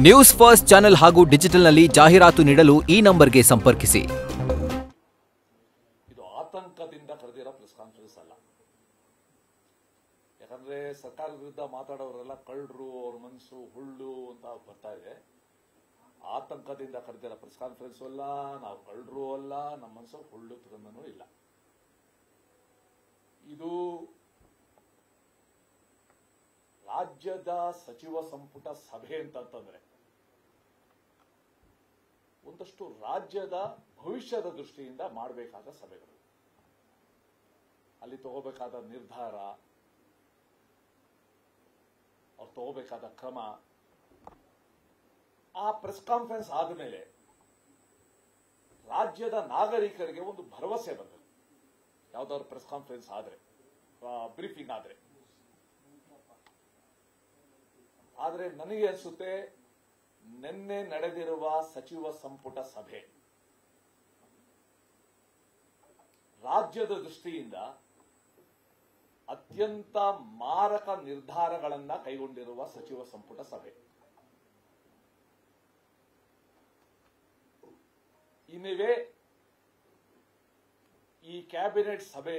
News first channel ಹಾಗೂ ಡಿಜಿಟಲ್ನಲ್ಲಿ ಜಾಹೀರಾತು ನೀಡಲು ಈ ನಂಬರ್ಗೆ ಸಂಪರ್ಕಿಸಿ. ಇದು ಆತಂಕದಿಂದ ಕರೆದಿರೋ ಪ್ರೆಸ್ ಕಾನ್ಫರೆನ್ಸ್ ಅಲ್ಲ. ಯಾಕಂದ್ರೆ ಸರ್ಕಾರದ ವಿರುದ್ಧ ಮಾತಾಡೋರೆಲ್ಲ ಕಳ್ಳರು, ಅವ್ರ ಮನಸ್ಸು ಹುಳ್ಳು ಅಂತ ಬರ್ತಾ ಇದೆ. ಆತಂಕದಿಂದ ಕರೆದಿರೋ ಪ್ರೆಸ್ ಕಾನ್ಫರೆನ್ಸ್ ಅಲ್ಲ, ನಾವು ಕಳ್ಳರು ಅಲ್ಲ, ನಮ್ಮ ಮನಸ್ಸು ಹುಳ್ಳು ತಗೊಂಡೂ ಇಲ್ಲ. ಇದು ರಾಜ್ಯದ ಸಚಿವ ಸಂಪುಟ ಸಭೆ ಅಂತಂದ್ರೆ ಒಂದಷ್ಟು ರಾಜ್ಯದ ಭವಿಷ್ಯದ ದೃಷ್ಟಿಯಿಂದ ಮಾಡಬೇಕಾದ ಸಭೆಗಳು, ಅಲ್ಲಿ ತಗೋಬೇಕಾದ ನಿರ್ಧಾರ, ಅವ್ರು ತಗೋಬೇಕಾದ ಕ್ರಮ. ಆ ಪ್ರೆಸ್ ಕಾನ್ಫರೆನ್ಸ್ ಆದಮೇಲೆ ರಾಜ್ಯದ ನಾಗರಿಕರಿಗೆ ಒಂದು ಭರವಸೆ ಬಂದಿದೆ. ಯಾವ್ದಾದ್ರು ಪ್ರೆಸ್ ಕಾನ್ಫರೆನ್ಸ್ ಆದ್ರೆ, ಬ್ರೀಫಿಂಗ್ ಆದ್ರೆ ನನಗೆ ಅನಿಸುತ್ತೆ ನಿನ್ನೆ ನಡೆದಿರುವ ಸಚಿವ ಸಂಪುಟ ಸಭೆ ರಾಜ್ಯದ ದೃಷ್ಟಿಯಿಂದ ಅತ್ಯಂತ ಮಾರಕ ನಿರ್ಧಾರಗಳನ್ನ ಕೈಗೊಂಡಿರುವ ಸಚಿವ ಸಂಪುಟ ಸಭೆ. ಇನ್ನಿವೆ ಈ ಕ್ಯಾಬಿನೆಟ್ ಸಭೆ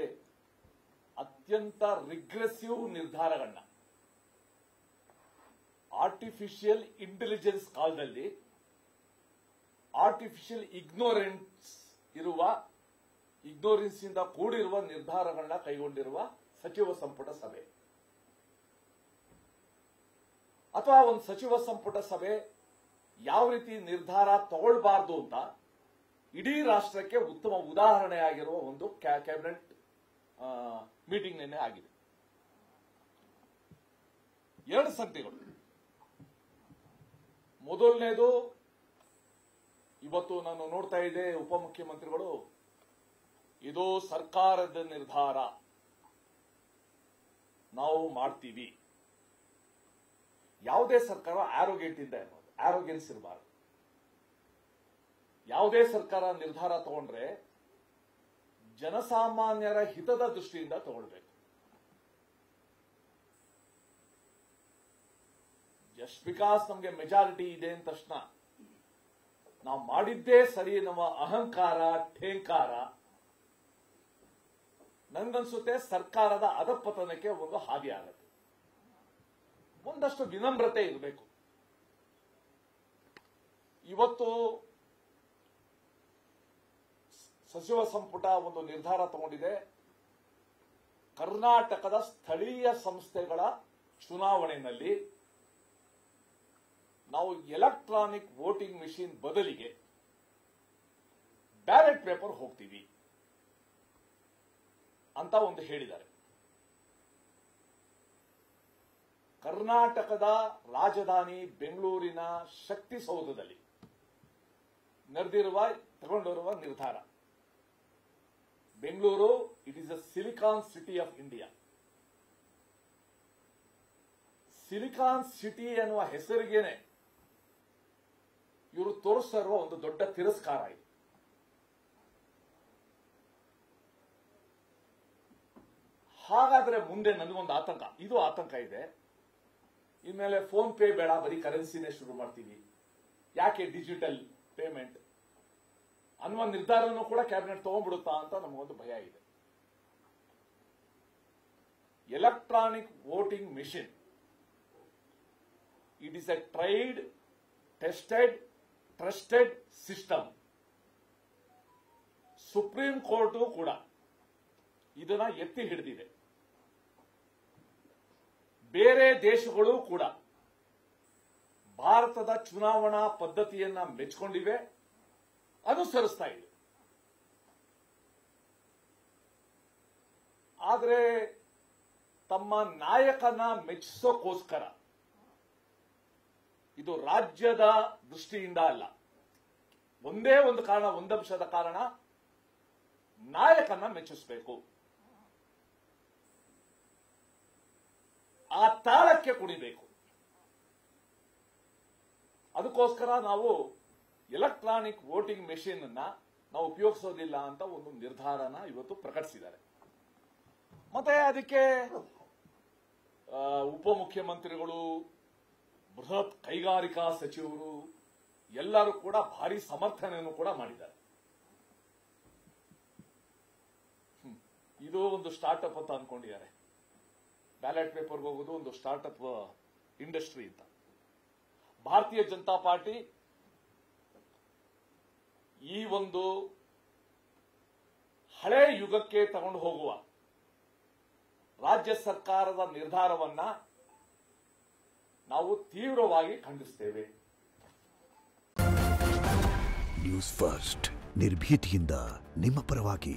ಅತ್ಯಂತ ರಿಗ್ರೆಸಿವ್ ನಿರ್ಧಾರಗಳನ್ನ, ಆರ್ಟಿಫಿಷಿಯಲ್ ಇಂಟೆಲಿಜೆನ್ಸ್ ಕಾಲದಲ್ಲಿ ಆರ್ಟಿಫಿಷಿಯಲ್ ಇಗ್ನೋರೆನ್ಸ್ ಇಂದ ಕೂಡಿರುವ ನಿರ್ಧಾರಗಳನ್ನ ಕೈಗೊಂಡಿರುವ ಸಚಿವ ಸಂಪುಟ ಸಭೆ. ಅಥವಾ ಒಂದು ಸಚಿವ ಸಂಪುಟ ಸಭೆ ಯಾವ ರೀತಿ ನಿರ್ಧಾರ ತಗೊಳ್ಬಾರ್ದು ಅಂತ ಇಡೀ ರಾಷ್ಟ್ರಕ್ಕೆ ಉತ್ತಮ ಉದಾಹರಣೆಯಾಗಿರುವ ಒಂದು ಕ್ಯಾಬಿನೆಟ್ ಮೀಟಿಂಗ್ ನಿನ್ನೆ ಆಗಿದೆ. ಎರಡು ಸಂಗತಿಗಳು. ಮೊದಲನೇದು, ಇವತ್ತು ನಾನು ನೋಡ್ತಾ ಇದ್ದೆ, ಉಪಮುಖ್ಯಮಂತ್ರಿಗಳು ಇದು ಸರ್ಕಾರದ ನಿರ್ಧಾರ, ನಾವು ಮಾಡ್ತೀವಿ. ಯಾವುದೇ ಸರ್ಕಾರ ಆರೋಗ್ಯನ್ಸ್ ಇರಬಾರದು. ಯಾವುದೇ ಸರ್ಕಾರ ನಿರ್ಧಾರ ತಗೊಂಡ್ರೆ ಜನಸಾಮಾನ್ಯರ ಹಿತದ ದೃಷ್ಟಿಯಿಂದ ತಗೊಳ್ಬೇಕು. ಜಸ್ಟ್ ಬಿಕಾಸ್ ನಮಗೆ ಮೆಜಾರಿಟಿ ಇದೆ ಅಂದ ತಕ್ಷಣ ನಾವು ಮಾಡಿದ್ದೇ ಸರಿ, ನಮ್ಮ ಅಹಂಕಾರ ಠೇಂಕಾರ ನನಗನ್ಸುತ್ತೆ ಸರ್ಕಾರದ ಅಧಪತನಕ್ಕೆ ಒಂದು ಹಾದಿ ಆಗುತ್ತೆ. ಒಂದಷ್ಟು ವಿನಮ್ರತೆ ಇರಬೇಕು. ಇವತ್ತು ಸಚಿವ ಸಂಪುಟ ಒಂದು ನಿರ್ಧಾರ ತಗೊಂಡಿದೆ. ಕರ್ನಾಟಕದ ಸ್ಥಳೀಯ ಸಂಸ್ಥೆಗಳ ಚುನಾವಣೆಯಲ್ಲಿ ನಾವು ಎಲೆಕ್ಟ್ರಾನಿಕ್ ವೋಟಿಂಗ್ ಮೆಷಿನ್ ಬದಲಿಗೆ ಬ್ಯಾಲೆಟ್ ಪೇಪರ್ ಹೋಗ್ತೀವಿ ಅಂತ ಒಂದು ಹೇಳಿದ್ದಾರೆ. ಕರ್ನಾಟಕದ ರಾಜಧಾನಿ ಬೆಂಗಳೂರಿನ ಶಕ್ತಿಸೌಧದಲ್ಲಿ ತಗೊಂಡಿರುವ ನಿರ್ಧಾರ. Bengaluru it is a silicon city of India. Silicon city ಎನ್ನುವ ಹೆಸರಿಗೇನೆ ಇವರು ತೋರಿಸ್ತಾ ಇರುವ ಒಂದು ದೊಡ್ಡ ತಿರಸ್ಕಾರ ಇದೆ. ಹಾಗಾದ್ರೆ ಮುಂದೆ ನನಗೊಂದು ಆತಂಕ ಇದೆ. ಇನ್ಮೇಲೆ ಫೋನ್ ಪೇ ಬೇಡ, ಬರೀ ಕರೆನ್ಸಿನೇ ಶುರು ಮಾಡ್ತೀವಿ, ಯಾಕೆ ಡಿಜಿಟಲ್ ಪೇಮೆಂಟ್ ಅನ್ನುವ ನಿರ್ಧಾರನೂ ಕೂಡ ಕ್ಯಾಬಿನೆಟ್ ತಗೊಂಡ್ಬಿಡುತ್ತಾ ಅಂತ ನಮಗೊಂದು ಭಯ ಇದೆ. Electronic voting machine it is A tried, tested, trusted system. Supreme court ಕೂಡ ಇದನ್ನ ಎತ್ತಿ ಹಿಡಿದಿದೆ. ಬೇರೆ ದೇಶಗಳು ಕೂಡ ಭಾರತದ ಚುನಾವಣಾ ಪದ್ಧತಿಯನ್ನ ಮೆಚ್ಚಿಕೊಂಡಿವೆ, ಅನುಸರಿಸ್ತಾ ಇದೆ. ಆದರೆ ತಮ್ಮ ನಾಯಕನ ಮೆಚ್ಚಿಸೋಕ್ಕೋಸ್ಕರ, ಇದು ರಾಜ್ಯದ ದೃಷ್ಟಿಯಿಂದ ಅಲ್ಲ, ಒಂದೇ ಒಂದು ಕಾರಣ, ಒಂದಂಶದ ಕಾರಣ, ನಾಯಕನ ಮೆಚ್ಚಿಸಬೇಕು, ಆ ತಾಳಕ್ಕೆ ಕುಣಿಬೇಕು. ಅದಕ್ಕೋಸ್ಕರ ನಾವು ಎಲೆಕ್ಟ್ರಾನಿಕ್ ವೋಟಿಂಗ್ ಮೆಷಿನ್ ಅನ್ನ ನಾವು ಉಪಯೋಗಿಸೋದಿಲ್ಲ ಅಂತ ಒಂದು ನಿರ್ಧಾರನ ಇವತ್ತು ಪ್ರಕಟಿಸಿದ್ದಾರೆ. ಮತ್ತೆ ಅದಕ್ಕೆ ಉಪಮುಖ್ಯಮಂತ್ರಿಗಳು, ಬೃಹತ್ ಕೈಗಾರಿಕಾ ಸಚಿವರು ಎಲ್ಲರೂ ಕೂಡ ಭಾರಿ ಸಮರ್ಥನೆಯನ್ನು ಕೂಡ ಮಾಡಿದ್ದಾರೆ. ಇದು ಒಂದು ಸ್ಟಾರ್ಟ್ಅಪ್ ಅಂತ ಅನ್ಕೊಂಡಿದ್ದಾರೆ. ಬ್ಯಾಲೆಟ್ ಪೇಪರ್ಗೆ ಹೋಗೋದು ಒಂದು ಸ್ಟಾರ್ಟ್ಅಪ್ ಇಂಡಸ್ಟ್ರಿ ಅಂತ. ಭಾರತೀಯ ಜನತಾ ಪಾರ್ಟಿ ಈ ಒಂದು ಹಳೆ ಯುಗಕ್ಕೆ ತಗೊಂಡು ಹೋಗುವ ರಾಜ್ಯ ಸರ್ಕಾರದ ನಿರ್ಧಾರವನ್ನ ನಾವು ತೀವ್ರವಾಗಿ ಖಂಡಿಸ್ತೇವೆ. ನ್ಯೂಸ್ ಫಸ್ಟ್ ನಿರ್ಭೀತಿಯಿಂದ ನಿಮ್ಮ ಪರವಾಗಿ.